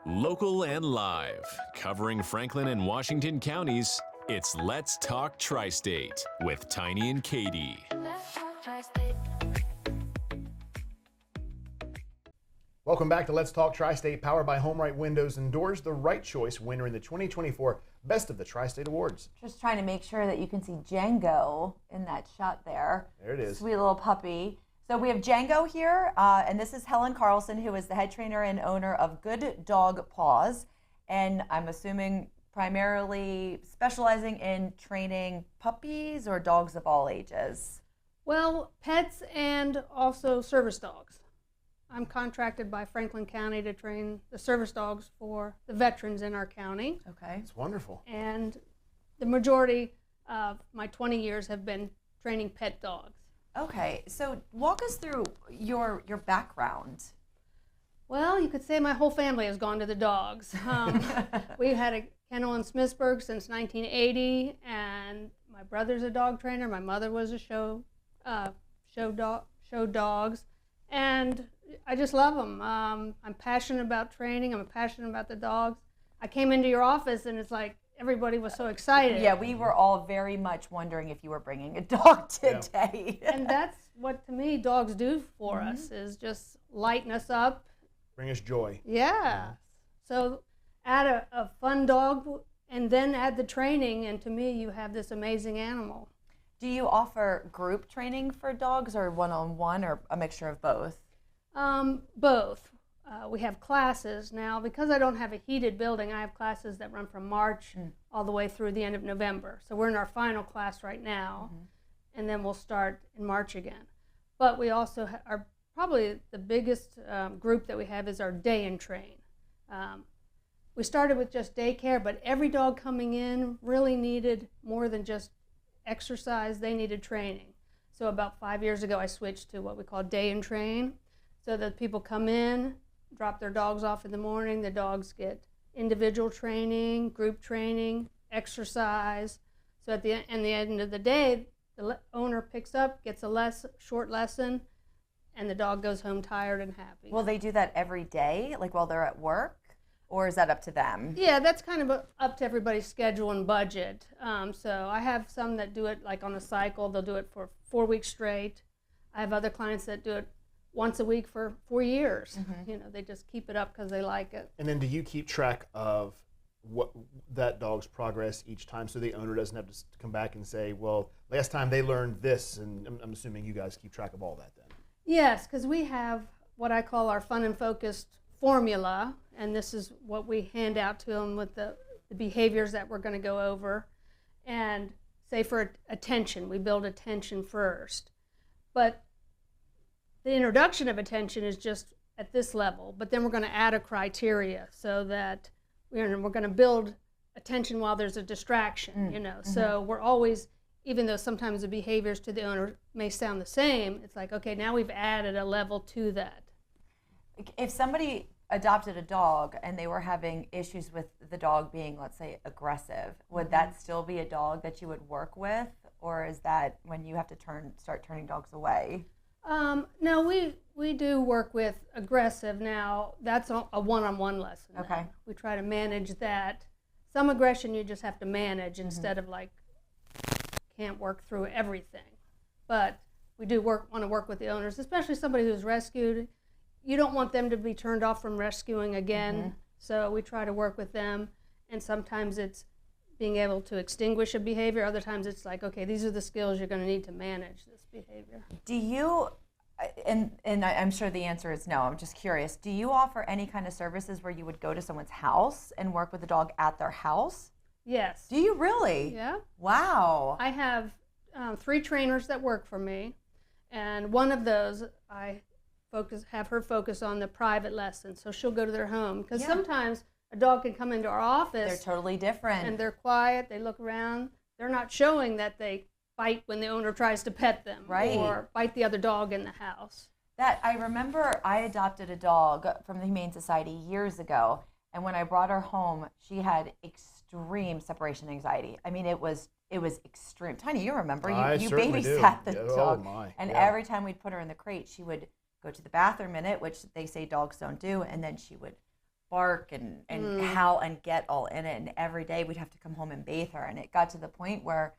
Local and live, covering Franklin and Washington counties, it's Let's Talk Tri-State with Tiny and Katy. Welcome back to Let's Talk Tri-State, powered by Home Right Windows and Doors, the right choice winner in the 2024 Best of the Tri-State Awards. Just trying to make sure that you can see Django in that shot there. There it is. Sweet little puppy. So we have Django here, and this is Helen Carlson, who is the head trainer and owner of Good Dog Paws. And I'm assuming primarily specializing in training puppies or dogs of all ages. Well, pets and also service dogs. I'm contracted by Franklin County to train the service dogs for the veterans in our county. Okay. It's wonderful. And the majority of my 20 years have been training pet dogs. Okay, so walk us through your background. Well, you could say my whole family has gone to the dogs. We've had a kennel in Smithsburg since 1980, and my brother's a dog trainer. My mother was a show dogs, and I just love them. I'm passionate about training. I'm passionate about the dogs. I came into your office, and it's like everybody was so excited. Yeah, we were all very much wondering if you were bringing a dog today. Yeah. And that's what, to me, dogs do for us, is just lighten us up. Bring us joy. Yeah. So add a fun dog and then add the training, and to me, you have this amazing animal. Do you offer group training for dogs or one-on-one or a mixture of both? Both. We have classes now. Because I don't have a heated building, I have classes that run from March all the way through the end of November. So we're in our final class right now, and then we'll start in March again. But we also are probably the biggest group that we have is our day and train. We started with just daycare, but every dog coming in really needed more than just exercise. They needed training. So about 5 years ago, I switched to what we call day and train, so that people come in, drop their dogs off in the morning. The dogs get individual training, group training, exercise. So at the end of the day, the owner picks up, gets a short lesson, and the dog goes home tired and happy. Will they do that every day, like while they're at work, or is that up to them? Yeah, that's kind of up to everybody's schedule and budget. So I have some that do it like on a cycle. They'll do it for 4 weeks straight. I have other clients that do it once a week for 4 years. You know, they just keep it up because they like it. And then do you keep track of what that dog's progress each time, so the owner doesn't have to come back and say, well, last time they learned this, and I'm assuming you guys keep track of all that then? Yes, because we have what I call our fun and focused formula, and this is what we hand out to them with the behaviors that we're going to go over. And say for attention, we build attention first. But the introduction of attention is just at this level, but then we're going to add a criteria so that we're going to build attention while there's a distraction, you know. So we're always, even though sometimes the behaviors to the owner may sound the same, it's like, okay, now we've added a level to that. If somebody adopted a dog and they were having issues with the dog being, let's say, aggressive, would that still be a dog that you would work with, or is that when you have to start turning dogs away? No, we do work with aggressive now. That's a one-on-one lesson. Okay. Now. We try to manage that. Some aggression you just have to manage instead of like can't work through everything. But we do want to work with the owners, especially somebody who's rescued. You don't want them to be turned off from rescuing again. So we try to work with them, and sometimes it's being able to extinguish a behavior. Other times it's like, okay, these are the skills you're going to need to manage this behavior. Do you, and I'm sure the answer is no, I'm just curious, do you offer any kind of services where you would go to someone's house and work with the dog at their house? Yes. Do you really? Yeah. Wow. I have 3 trainers that work for me, and one of those I have her focus on the private lessons, so she'll go to their home, because sometimes a dog can come into our office. They're totally different. And they're quiet, they look around. They're not showing that they bite when the owner tries to pet them. Right. Or bite the other dog in the house. That, I remember I adopted a dog from the Humane Society years ago, and when I brought her home, she had extreme separation anxiety. I mean, it was extreme. Tiny, you remember, you babysat the dog. And every time we'd put her in the crate, she would go to the bathroom in it, which they say dogs don't do, and then she would bark and howl and get all in it. And every day we'd have to come home and bathe her. And it got to the point where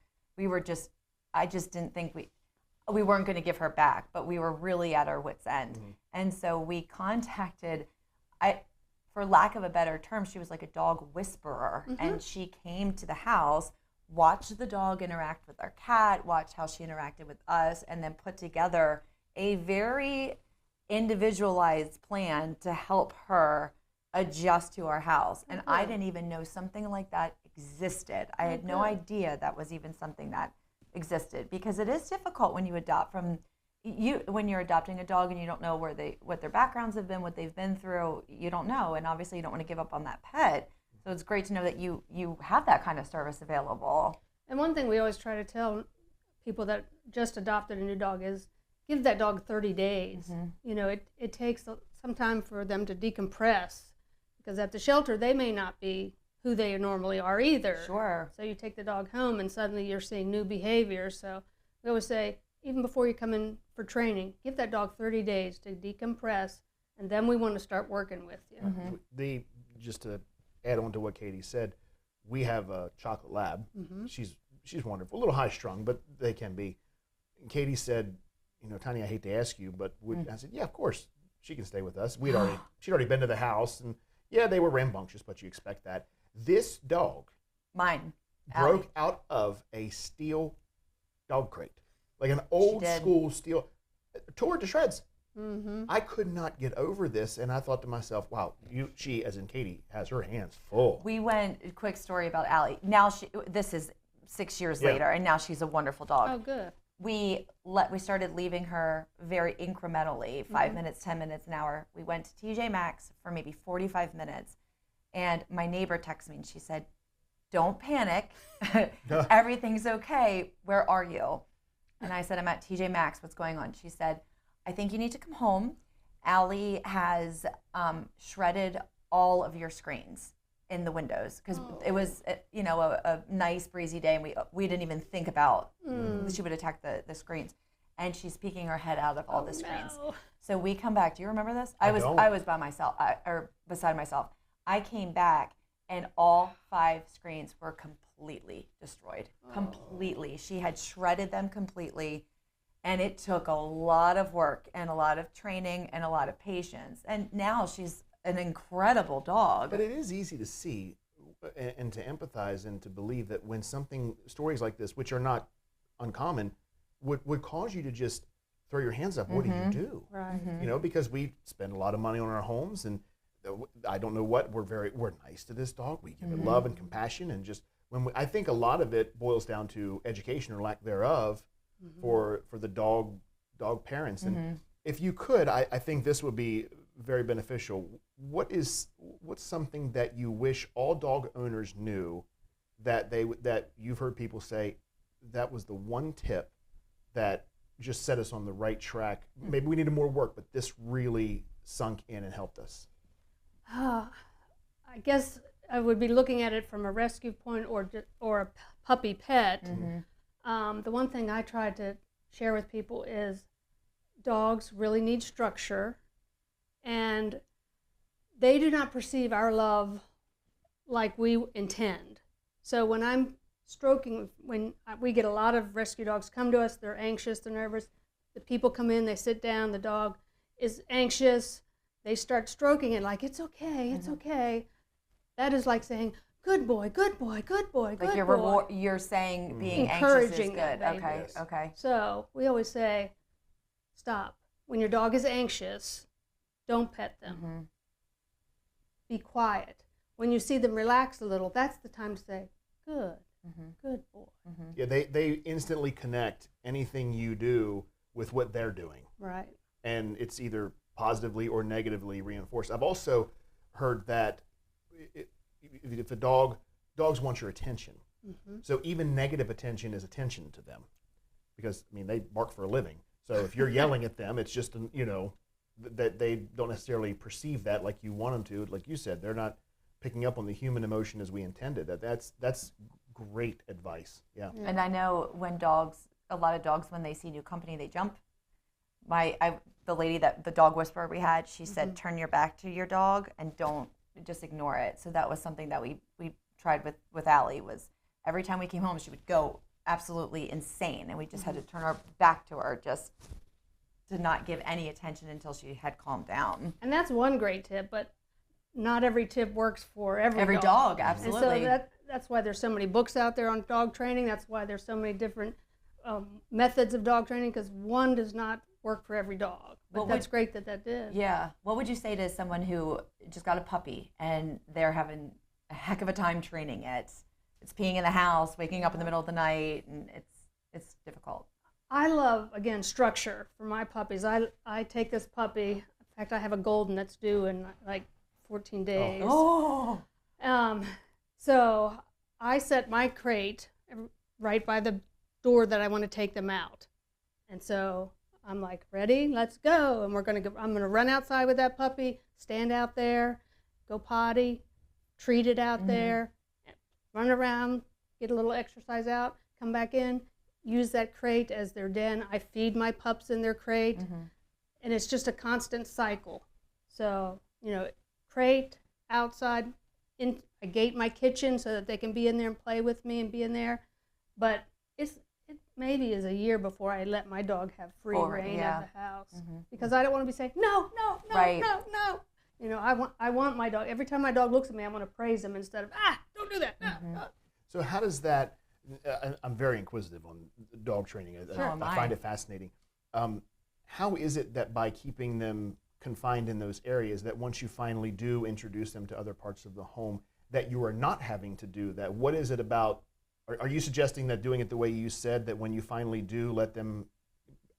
I just didn't think we weren't going to give her back, but we were really at our wits' end. And so we contacted, for lack of a better term, she was like a dog whisperer. And she came to the house, watched the dog interact with our cat, watched how she interacted with us, and then put together a very individualized plan to help her adjust to our house. And I didn't even know something like that existed. I had no idea that was even something that existed, because it is difficult when you adopt when you're adopting a dog and you don't know what their backgrounds have been, what they've been through. You don't know, and obviously you don't want to give up on that pet. So it's great to know that you have that kind of service available. And one thing we always try to tell people that just adopted a new dog is give that dog 30 days. You know, it takes some time for them to decompress, because at the shelter they may not be who they normally are either. Sure. So you take the dog home and suddenly you're seeing new behavior. So we always say, even before you come in for training, give that dog 30 days to decompress, and then we want to start working with you. Just to add on to what Katie said, we have a chocolate lab. She's wonderful, a little high strung, but they can be. And Katie said, you know, Tiny, I hate to ask you, but I said, yeah, of course, she can stay with us. She'd already been to the house, and yeah, they were rambunctious, but you expect that. This dog, Mine, broke out of a steel dog crate, like an old school steel, tore it to shreds. I could not get over this, and I thought to myself, wow, she, as in Katie, has her hands full. We went, a quick story about Allie. Now this is 6 years later, and now she's a wonderful dog. Oh, good. We started leaving her very incrementally, 5 minutes, 10 minutes, an hour. We went to TJ Maxx for maybe 45 minutes, and my neighbor texted me and she said, "Don't panic, everything's okay. Where are you?" And I said, "I'm at TJ Maxx. What's going on?" She said, "I think you need to come home. Allie has shredded all of your screens in the windows," because it was a nice breezy day, and we didn't even think about she would attack the screens, and she's peeking her head out of all the screens. No. So we come back. Do you remember this? I was by myself or beside myself. I came back and all 5 screens were completely destroyed. Completely. She had shredded them completely. And it took a lot of work and a lot of training and a lot of patience. And now she's an incredible dog. But it is easy to see and to empathize and to believe that when stories like this, which are not uncommon, would cause you to just throw your hands up. What do you do? Right. You know, because we spend a lot of money on our homes, and I don't know what, we're nice to this dog. We give it love and compassion, and just I think a lot of it boils down to education or lack thereof for the dog parents. And if you could, I think this would be very beneficial. What's something that you wish all dog owners knew that you've heard people say that was the one tip that just set us on the right track? Maybe we needed more work, but this really sunk in and helped us. I guess I would be looking at it from a rescue point or a puppy pet. The one thing I try to share with people is dogs really need structure, and they do not perceive our love like we intend. So when I'm stroking, when we get a lot of rescue dogs come to us, they're anxious, they're nervous. The people come in, they sit down, the dog is anxious, they start stroking it like, "It's okay, it's okay." That is like saying, "Good boy, good boy, good boy, good boy." You're saying being Encouraging anxious is good. that, Okay, yes. okay. So we always say, stop. When your dog is anxious, don't pet them. Be quiet. When you see them relax a little, that's the time to say, "Good, good boy." Yeah, they instantly connect anything you do with what they're doing. Right. And it's either positively or negatively reinforced. I've also heard that if dogs want your attention. So even negative attention is attention to them, because they bark for a living. So if you're yelling at them, it's just that they don't necessarily perceive that like you want them to. Like you said, they're not picking up on the human emotion as we intended. That's great advice. Yeah. And I know a lot of dogs, when they see new company, they jump. The lady the dog whisperer we had, she said, "Turn your back to your dog and don't just ignore it. So that was something that we tried with Allie. Was every time we came home, she would go absolutely insane, and we just had to turn our back to her, just to not give any attention until she had calmed down. And that's one great tip, but not every tip works for every dog. Absolutely. And so that's why there's so many books out there on dog training. That's why there's so many different methods of dog training, because one does not work for every dog. But that's great that did. Yeah. What would you say to someone who just got a puppy and they're having a heck of a time training it? It's peeing in the house, waking up in the middle of the night, and it's difficult. I love, again, structure for my puppies. I take this puppy. In fact, I have a golden that's due in like 14 days. Oh. So I set my crate right by the door that I want to take them out. And so I'm like, ready, let's go. And I'm going to run outside with that puppy, stand out there, go potty, treat it out there, run around, get a little exercise out, come back in, use that crate as their den. I feed my pups in their crate, and it's just a constant cycle. So, crate, outside, I gate my kitchen so that they can be in there and play with me and be in there. But it maybe is a year before I let my dog have free reign of the house, because I don't want to be saying, no, Right. no. I want my dog, every time my dog looks at me, I want to praise him instead of, don't do that. No. So how does that, I'm very inquisitive on dog training. I find it fascinating. How is it that by keeping them confined in those areas, that once you finally do introduce them to other parts of the home, that you are not having to do that? What is it about? Are you suggesting that doing it the way you said, that when you finally do let them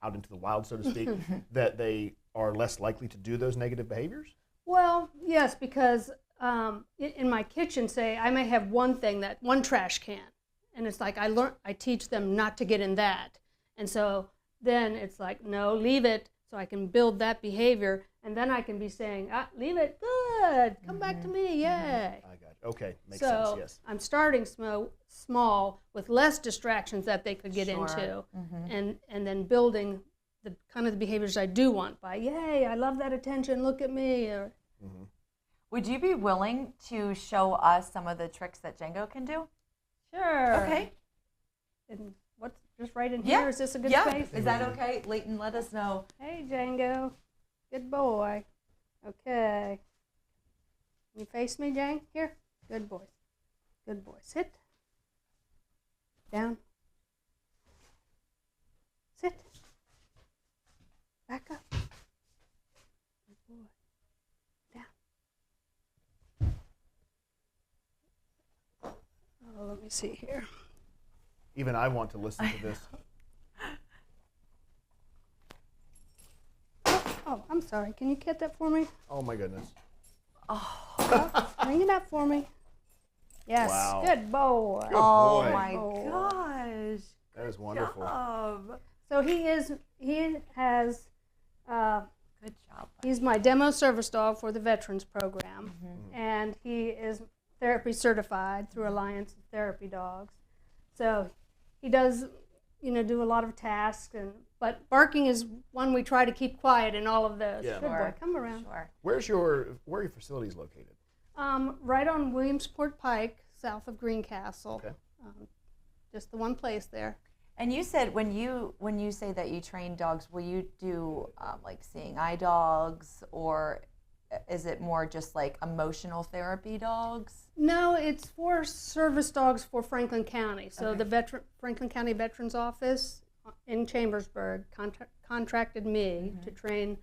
out into the wild, so to speak, that they are less likely to do those negative behaviors? Well, yes, because in my kitchen, say, I may have one trash can, and it's like I teach them not to get in that. And so then it's like, no, leave it, so I can build that behavior, and then I can be saying, leave it, good, come back to me, yay. I got you. Okay, makes sense, yes. I'm starting small with less distractions that they could get into, and then building the kind of the behaviors I do want by, yay, I love that attention, look at me. Would you be willing to show us some of the tricks that Django can do? Sure. Okay. And what's just right in here? Is this a good space? Is that okay? Leighton, let us know. Hey, Django. Good boy. Okay. Can you face me, Jang? Here. Good boy. Good boy. Sit. Down. Sit. Back up. Good boy. Down. Oh, let me see here. Even I want to listen to this. Oh, I'm sorry. Can you get that for me? Oh my goodness. Bring it up for me. Yes. Wow. Good boy. Good Oh boy. my gosh. That is wonderful. So he has Good job. he's my demo service dog for the Veterans Program, and he is therapy certified through Alliance of Therapy Dogs. So he does, do a lot of tasks, but barking is one we try to keep quiet in all of those. Yeah. Good boy, come around. Sure. Where are your facilities located? Right on Williamsport Pike, south of Greencastle. Okay. Just the one place there. And you said when you say that you train dogs, will you do like seeing eye dogs, or is it more just like emotional therapy dogs? No, it's for service dogs for Franklin County. So the Franklin County Veterans Office in Chambersburg contracted me to train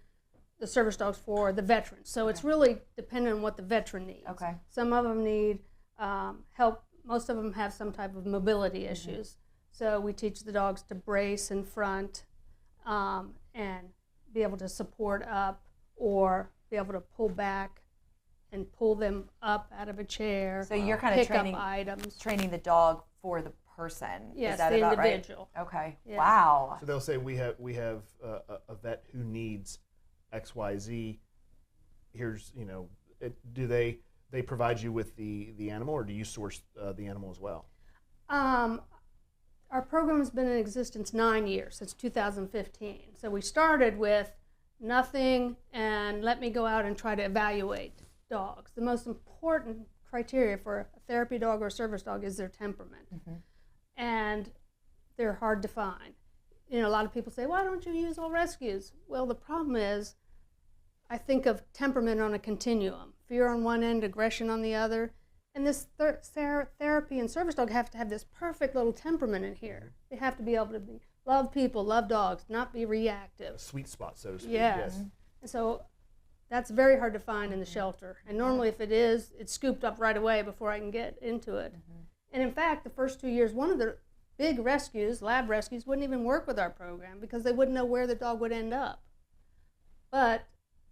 the service dogs for the veterans. So it's really dependent on what the veteran needs. Okay. Some of them need help. Most of them have some type of mobility issues. So we teach the dogs to brace in front and be able to support up, or be able to pull back and pull them up out of a chair. So you're kind of training the dog for the person. Yes, is that the about individual. Right? Okay. Yeah. Wow. So they'll say we have a vet who needs XYZ. Here's do they provide you with the animal, or do you source the animal as well? Our program has been in existence 9 years, since 2015. So we started with nothing and let me go out and try to evaluate dogs. The most important criteria for a therapy dog or a service dog is their temperament. And they're hard to find. You know, a lot of people say, why don't you use all rescues? Well, the problem is, I think of temperament on a continuum. Fear on one end, aggression on the other. And this therapy and service dog have to have this perfect little temperament in here. They have to be able to love people, love dogs, not be reactive. A sweet spot, so to speak. Yes. And so that's very hard to find in the shelter. And normally if it is, it's scooped up right away before I can get into it. And in fact, the first 2 years, one of the big rescues, lab rescues, wouldn't even work with our program because they wouldn't know where the dog would end up. But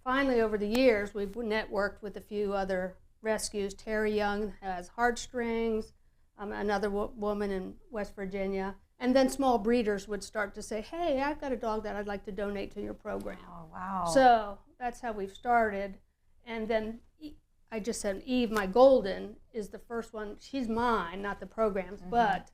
finally, over the years, we've networked with a few other rescues. Terry Young has Heartstrings, another woman in West Virginia. And then small breeders would start to say, hey, I've got a dog that I'd like to donate to your program. Oh, wow. So that's how we've started. And then I just said Eve, my golden, is the first one. She's mine, not the program's, but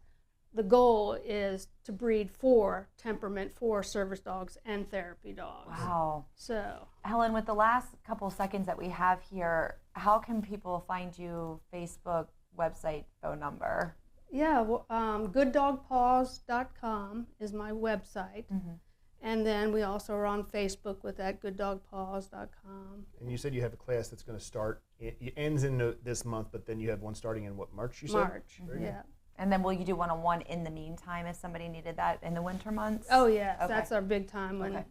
the goal is to breed for temperament, for service dogs and therapy dogs. Wow. So, Helen, with the last couple seconds that we have here, how can people find you? Facebook, website, phone number? yeah, well, gooddogpaws.com is my website. And then we also are on Facebook with that gooddogpaws.com. And you said you have a class that's going to start, it ends in this month, but then you have one starting in what, March you said? March, yeah. And then will you do one-on-one in the meantime if somebody needed that in the winter months? Oh, yes, Okay. that's our big time. When, Okay.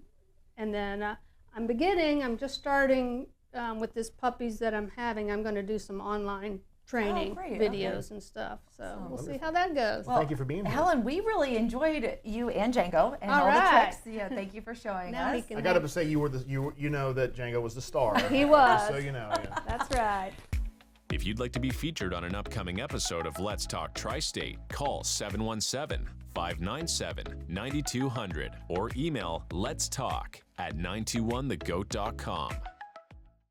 And then I'm just starting with this puppies that I'm having. I'm going to do some online training great, videos and stuff. So we'll see how that goes. Well, thank you for being here. Helen, we really enjoyed you and Django and all the tricks. Yeah, thank you for showing Now he us. can I got to say, you know that Django was the star. He was. Just so you know. Yeah. That's right. If you'd like to be featured on an upcoming episode of Let's Talk Tri-State, call 717-597-9200 or email letstalk@921thegoat.com.